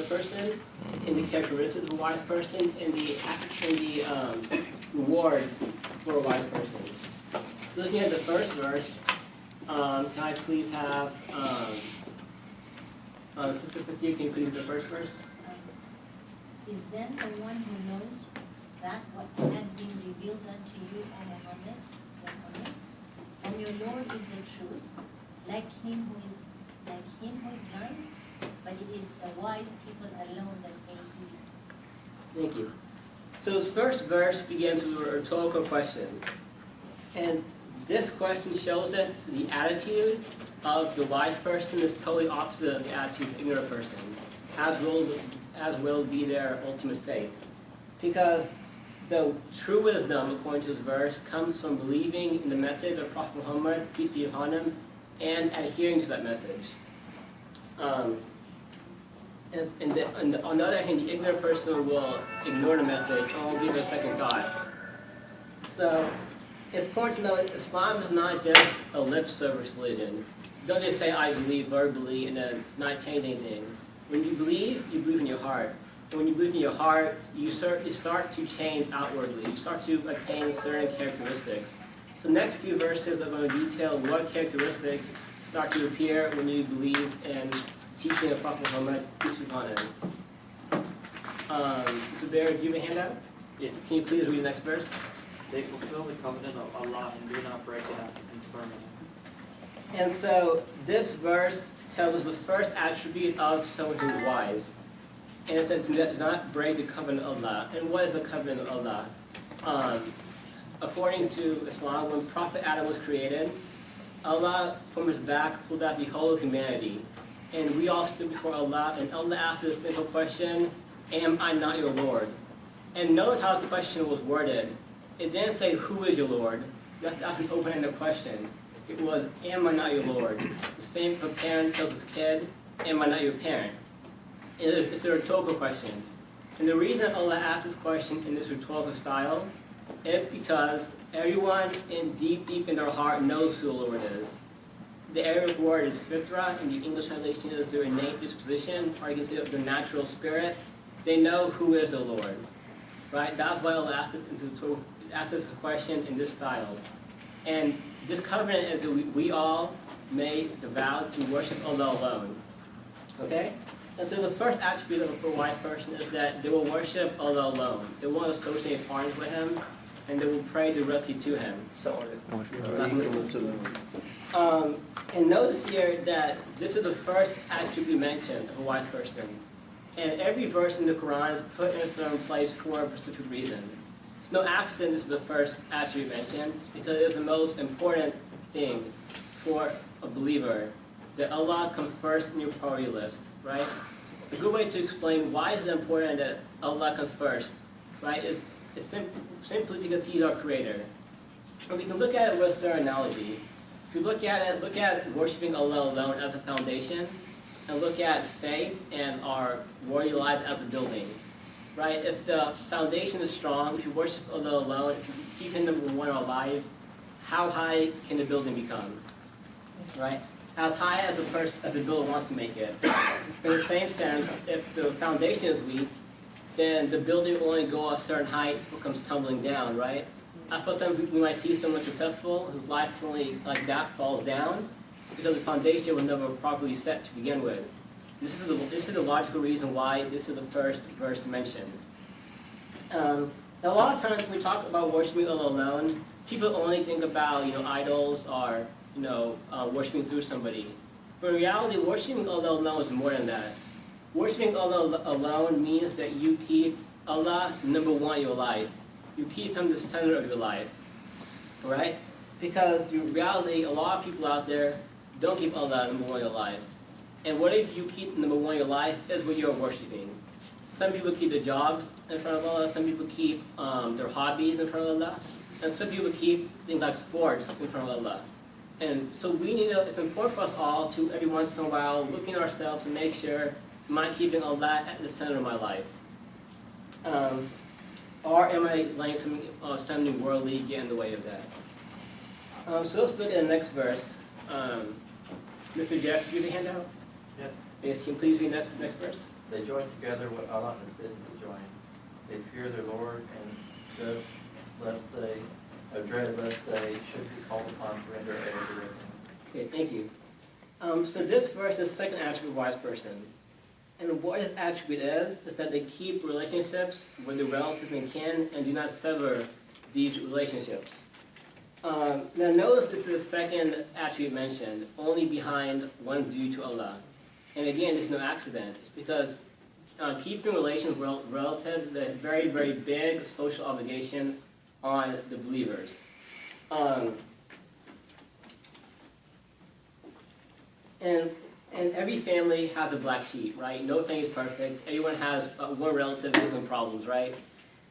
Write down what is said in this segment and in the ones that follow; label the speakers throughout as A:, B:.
A: ignorant person, and the characteristics of a wise person, and the rewards for a wise person. So looking at the first verse, can I please have Sister Fatia, can you please read the first verse?
B: Is then the one who knows that what had been revealed unto you, O Muhammad, and your Lord is the truth, like him who is blind, but it is the wise people alone that pay heed.
A: Thank you. So this first verse begins with a rhetorical question. And this question shows us the attitude of the wise person is totally opposite of the attitude of the ignorant person, as will be their ultimate fate. Because the true wisdom, according to this verse, comes from believing in the message of Prophet Muhammad, peace be upon him, and adhering to that message. On the other hand, the ignorant person will ignore the message and will give it a second thought. So it's important to know that Islam is not just a lip service religion. Don't just say, I believe verbally and then not change anything. When you believe in your heart. And when you believe in your heart, you start to change outwardly. You start to attain certain characteristics. The next few verses are going to detail what characteristics start to appear when you believe in teaching of Prophet Muhammad, peace be upon him. Zubair, do you have a handout?
C: Yes.
A: Can you please read the next verse?
C: They fulfill the covenant of Allah and do not break it up and confirm it.
A: And so this verse tells us the first attribute of someone who is wise. And it says, do not break the covenant of Allah. And what is the covenant of Allah? According to Islam, when Prophet Adam was created, Allah from his back pulled out the whole of humanity. And we all stood before Allah, and Allah asked this simple question, am I not your Lord? And notice how the question was worded. It didn't say, who is your Lord? That's an open-ended question. It was, am I not your Lord? The same if a parent tells his kid, am I not your parent? It's a rhetorical question. And the reason Allah asked this question in this rhetorical style is because everyone deep in their heart knows who the Lord is. The Arabic word is fitra, and the English translation is their innate disposition, or you can say their natural spirit. They know who is the Lord. Right? That's why Allah asked this question in this style. And this covenant is that we all made the vow to worship Allah alone. Okay? And so the first attribute of a wise person is that they will worship Allah alone. They won't associate partners with Him, and they will pray directly to Him. And notice here that this is the first attribute mentioned of a wise person. And every verse in the Quran is put in a certain place for a specific reason. It's no accident this is the first attribute mentioned, because it is the most important thing for a believer, that Allah comes first in your priority list, right? A good way to explain why is it important that Allah comes first, right, is simply because He's our creator. And we can look at it with a certain analogy. If you look at worshiping Allah alone as a foundation, and look at faith and our worldly life as a building. Right? If the foundation is strong, if you worship Allah alone, if you keep Him number one in our lives, how high can the building become? Right? As high as the builder wants to make it. In the same sense, if the foundation is weak, then the building will only go a certain height before it comes tumbling down, right? I suppose sometimes we might see someone successful whose life suddenly like that falls down because the foundation was never properly set to begin with. This is the logical reason why this is the first verse mentioned. A lot of times when we talk about worshiping Allah alone, people only think about idols or worshiping through somebody. But in reality, worshiping Allah alone is more than that. Worshiping Allah alone means that you keep Allah number one in your life. You keep Him the center of your life, right? Because in reality, a lot of people out there don't keep Allah number one in your life. And what if you keep number one in your life is what you're worshiping? Some people keep their jobs in front of Allah. Some people keep their hobbies in front of Allah. And some people keep things like sports in front of Allah. And so it's important for us all to every once in a while look in ourselves and make sure, am I keeping Allah at the center of my life? Or am I letting something worldly get in the way of that? So let's look at the next verse. Mr. Jeff, do you have a handout?
C: Yes.
A: Yes, can you please read next verse?
D: They join together what Allah has bidden to join. They fear their Lord and dread lest they should be called upon to render aid to their king.
A: Okay, thank you. So this verse is the second attribute of a wise person. And what this attribute is that they keep relationships with their relatives and kin and do not sever these relationships. Now notice this is the second attribute mentioned, only behind one's duty to Allah. And again, there's no accident. It's because keeping relations with relatives is a very, very big social obligation on the believers. And every family has a black sheep, right? No thing is perfect. Everyone has one relative with some problems, right?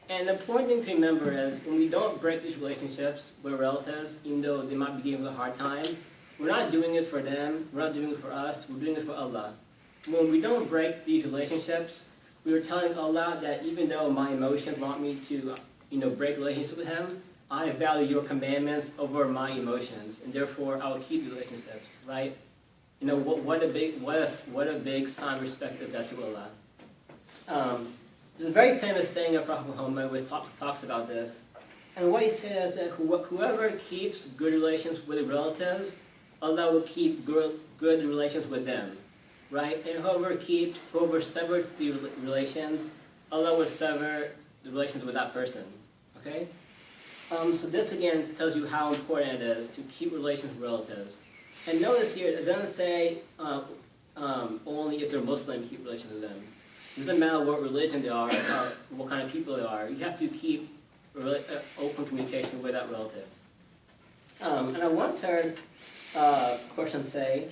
A: And the important thing to remember is when we don't break these relationships with relatives, even though they might be giving us a hard time, we're not doing it for them, we're not doing it for us, we're doing it for Allah. When we don't break these relationships, we are telling Allah that even though my emotions want me to, break relationships with Him, I value your commandments over my emotions, and therefore I will keep the relationships, right? What a big sign of respect is that to Allah. There's a very famous saying of Prophet Muhammad which talks about this. And what he says is that whoever keeps good relations with relatives, Allah will keep good relations with them. Right? And whoever severs the relations, Allah will sever the relations with that person. Okay? So this again tells you how important it is to keep relations with relatives. And notice here, it doesn't say only if they're Muslim, keep relations with them. It doesn't matter what religion they are or what kind of people they are. You have to keep open communication with that relative. And I once heard a person say,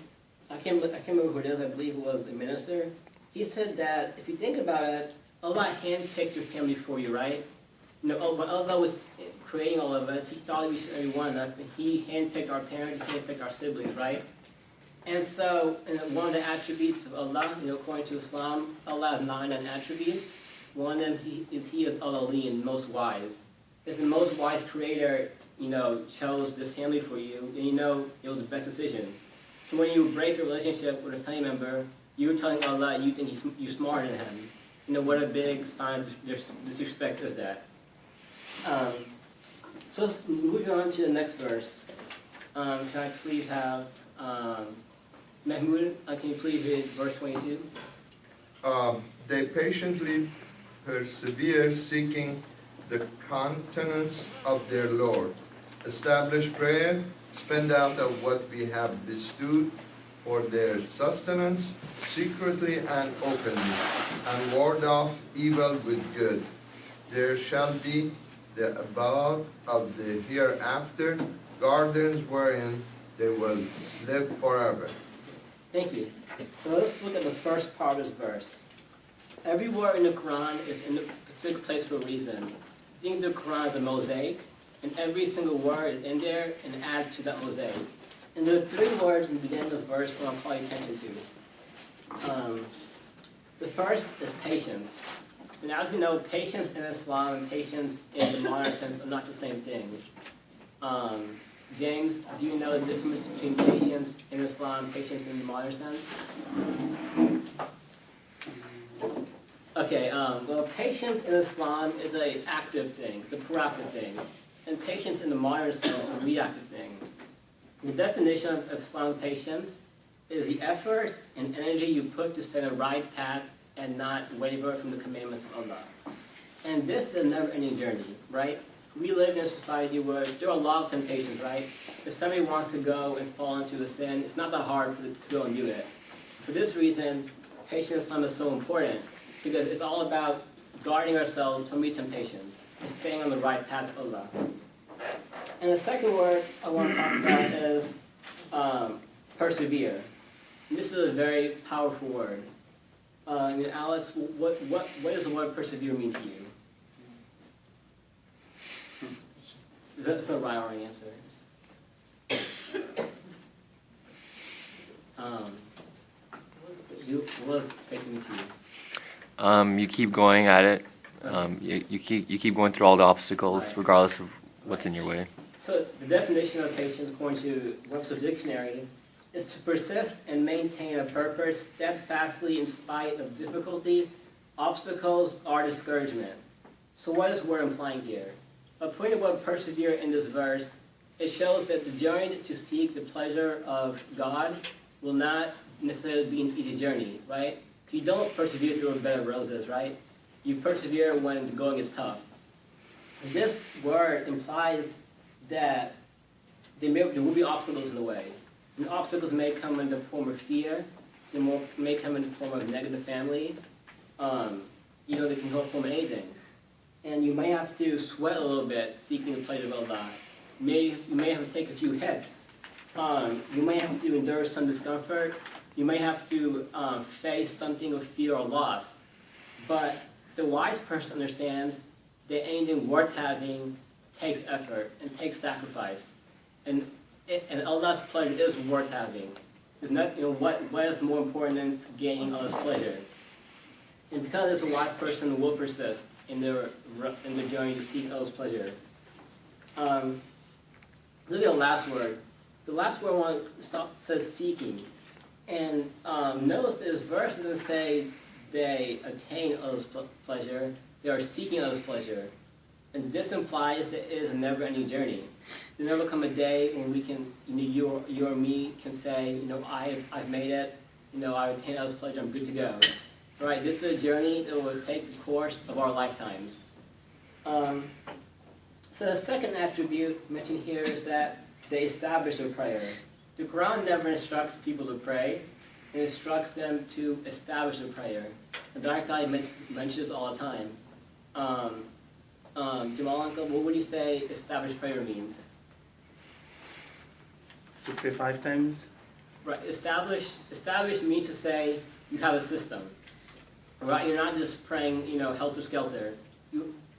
A: I can't remember who it is, I believe it was a minister. He said that if you think about it, Allah handpicked your family for you, right? When Allah was creating all of us, He thought of each and every one of us, and He handpicked our parents, He handpicked our siblings, right? And so, one of the attributes of Allah, according to Islam, Allah has 99 attributes. One of them He is Al-Alim, most wise. If the most wise creator, chose this family for you, then it was the best decision. So when you break a relationship with a family member, you're telling Allah you think you're smarter than Him. What a big sign of disrespect is that. So let's move on to the next verse. Can I please have Mahmoud, can you please read verse 22?
E: They patiently persevere seeking the countenance of their Lord. Establish prayer, spend out of what we have bestowed for their sustenance, secretly and openly, and ward off evil with good. There shall be the abode of the hereafter, gardens wherein they will live forever.
A: Thank you. So let's look at the first part of this verse. Every word in the Quran is in a specific place for a reason. Think the Quran is a mosaic, and every single word is in there and adds to that mosaic. And there are three words in the beginning of this verse that I'll call your attention to. The first is patience. And as we know, patience in Islam and patience in the modern sense are not the same thing. James, do you know the difference between patience in Islam and patience in the modern sense? Okay, well, patience in Islam is an active thing, it's a proactive thing. And patience in the modern sense is a reactive thing. The definition of Islamic patience is the effort and energy you put to stay on the right path and not waver from the commandments of Allah. And this is a never-ending journey, right? We live in a society where there are a lot of temptations, right? If somebody wants to go and fall into a sin, it's not that hard for them to go and do it. For this reason, patience in Islam is so important, because it's all about guarding ourselves from these temptations and staying on the right path of Allah. And the second word I want to talk about is persevere. And this is a very powerful word. Alex, what does the word persevere mean to you? That's a right or wrong answer. What does patience mean to you?
F: You keep going at it. You keep going through all the obstacles,
A: Right.
F: regardless of what's in your way.
A: So the definition of patience, according to Webster's dictionary, is to persist and maintain a purpose steadfastly in spite of difficulty, obstacles, or discouragement. So what is word implying here? By putting the word persevere in this verse, it shows that the journey to seek the pleasure of God will not necessarily be an easy journey, right? You don't persevere through a bed of roses, right? You persevere when the going is tough. This word implies that there will be obstacles in the way. And obstacles may come in the form of fear, they may come in the form of negative family, they can come from anything. And you may have to sweat a little bit seeking the pleasure of God. You may have to take a few hits. You may have to endure some discomfort. You may have to face something of fear or loss. But the wise person understands that anything worth having takes effort and takes sacrifice. And Allah's pleasure is worth having. There's not, what is more important than gaining Allah's pleasure? And because this wise person will persist in their journey to seek Allah's pleasure. Look at the last word. The last word says seeking. And notice this verse doesn't say they attain Allah's pleasure. They are seeking Allah's pleasure. And this implies that it is a never-ending journey. There'll never come a day when we can, you or me can say, I've made it. I've attained Allah's pleasure. I'm good to go. Right? This is a journey that will take the course of our lifetimes. So the second attribute mentioned here is that they establish a prayer. The Quran never instructs people to pray. It instructs them to establish a prayer. And Dr. Khalid mentions this all the time. Jamal Uncle, what would you say established prayer means?
G: To pray 5 times?
A: Right. Establish means to say you have a system. Right? You're not just praying, helter-skelter.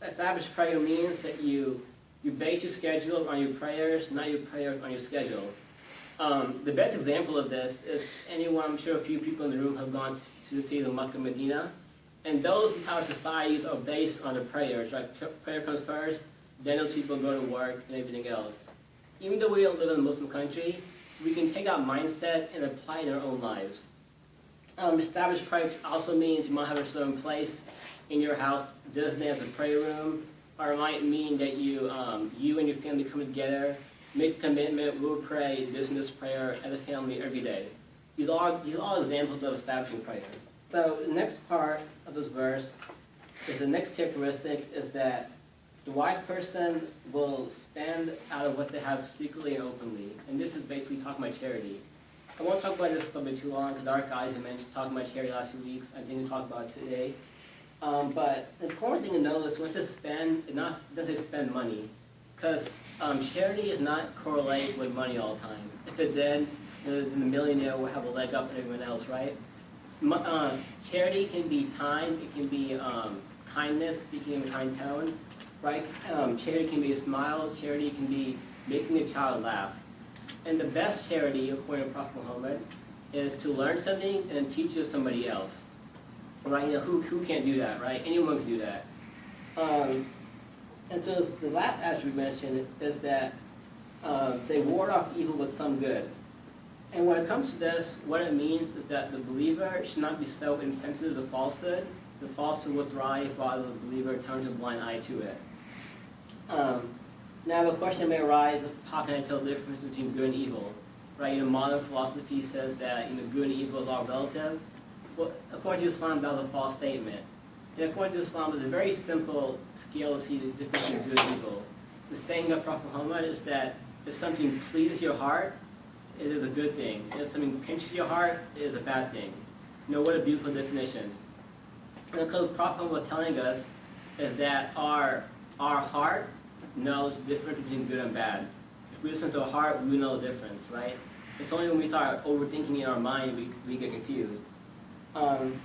A: Establish prayer means that you base your schedule on your prayers, not your prayers on your schedule. The best example of this is I'm sure a few people in the room have gone to the city of Makkah, Medina, and those entire societies are based on the prayers, right? Prayer comes first, then those people go to work and everything else. Even though we don't live in a Muslim country, we can take that mindset and apply it in our own lives. Established prayer also means you might have a certain place in your house designated as a prayer room, or it might mean that you and your family come together, make a commitment, we'll pray this and this prayer as a family every day. These are all examples of establishing prayer. So the next part of this verse is the next characteristic is that the wise person will spend out of what they have secretly and openly. And this is basically talking about charity. I won't talk about this a little bit too long because our guys have mentioned talking about charity last few weeks. I didn't talk about it today. But the important thing to know is when to spend, it doesn't spend money. Because charity is not correlated with money all the time. If it did, then the millionaire will have a leg up on everyone else, right? Charity can be time, it can be kindness, speaking in a kind tone, right? Charity can be a smile, charity can be making a child laugh. And the best charity, according to Prophet Muhammad, is to learn something and then teach it to somebody else. Right? Who can't do that, right? Anyone can do that. And so the last attribute mentioned is that they ward off evil with some good. And when it comes to this, what it means is that the believer should not be so insensitive to falsehood. The falsehood will thrive while the believer turns a blind eye to it. Now the question may arise, how can I tell the difference between good and evil? Right? Modern philosophy says that good and evil is all relative. Well, according to Islam, that was a false statement. And according to Islam, it's a very simple scale to see the difference between good and evil. The saying of Prophet Muhammad is that if something pleases your heart, it is a good thing. And if something pinches your heart, it is a bad thing. What a beautiful definition. And because Prophet was telling us is that our heart knows the difference between good and bad. If we listen to our heart, we know the difference, right? It's only when we start overthinking in our mind we get confused. And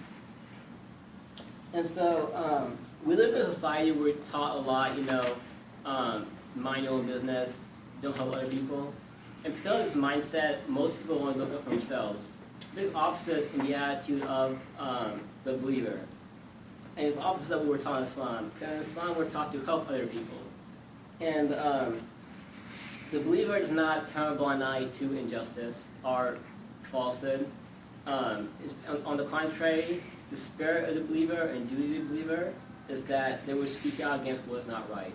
A: so we live in a society where we're taught a lot, mind your own business, don't help other people. And because of this mindset, most people want to look up for themselves. It's opposite in the attitude of the believer. And it's opposite of what we're taught in Islam. Because in Islam, we're taught to help other people. And the believer does not turn a blind eye to injustice or falsehood. On the contrary, the spirit of the believer and duty of the believer is that they would speak out against what is not right.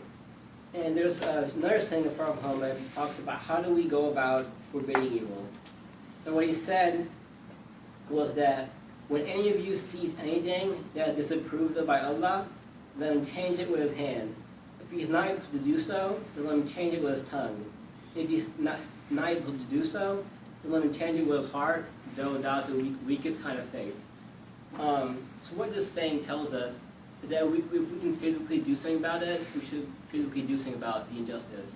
A: And there's another saying in Prophet Muhammad talks about how do we go about forbidding evil. And what he said was that when any of you sees anything that is disapproved of by Allah, let him change it with his hand. If he's not able to do so, then let him change it with his tongue. If he's not able to do so, then let him change it with his heart, though that's the weakest kind of faith. So what this saying tells us is that if we can physically do something about it, we should physically do something about the injustice.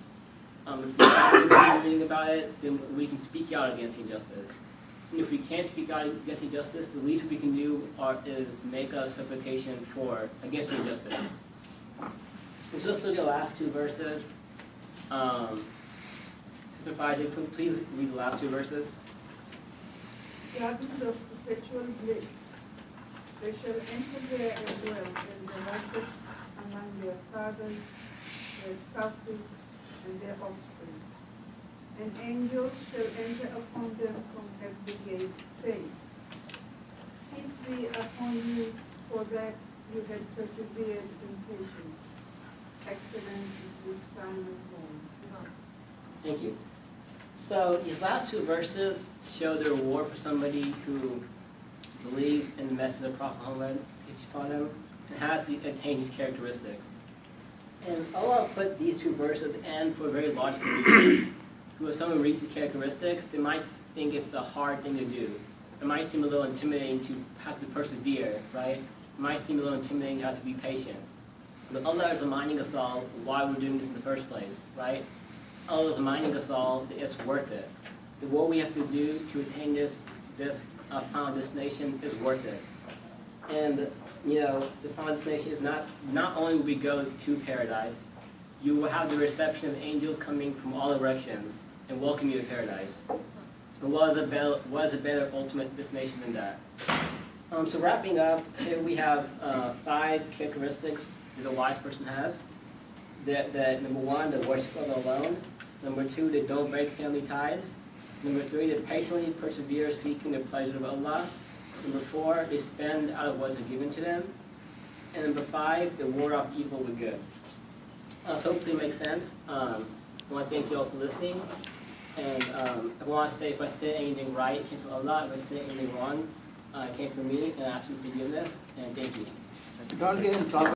A: If we can't do anything about it, then we can speak out against injustice. And if we can't speak out against injustice, the least we can do is make a supplication against injustice. Let's just look at the last two verses. Sister Fadi, please read the last two verses.
H: Gardens of perpetual bliss. They shall enter there as well as the righteous among their fathers, their spouses, and their offspring. And angels shall enter upon them from every gate, saying, Peace be upon you, for that you had persevered in patience. Excellent is this crown of thorns.
A: Thank you. So these last two verses show the reward for somebody who believes in the message of Prophet Muhammad, peace be upon him, and how to attain these characteristics. And Allah put these two verses at the end for a very logical reason. If someone reads these characteristics, they might think it's a hard thing to do. It might seem a little intimidating to have to persevere, right? It might seem a little intimidating to have to be patient. But Allah is reminding us all why we're doing this in the first place, right? Allah is reminding us all that it's worth it. That what we have to do to attain this final destination is worth it. And, the final destination is not only will we go to paradise, you will have the reception of angels coming from all directions and welcome you to paradise. And what is a better ultimate destination than that? So wrapping up, here we have 5 characteristics that a wise person has. That number 1, they worship Allah alone. Number 2, they don't break family ties. Number 3, they patiently persevere seeking the pleasure of Allah. Number 4, they spend out of what is given to them. And number 5, they ward off evil with good. So hopefully it makes sense. I want to thank you all for listening. And I want to say if I said anything right, it came from Allah. If I said anything wrong, it came from me. And I ask you forgiveness. And thank you.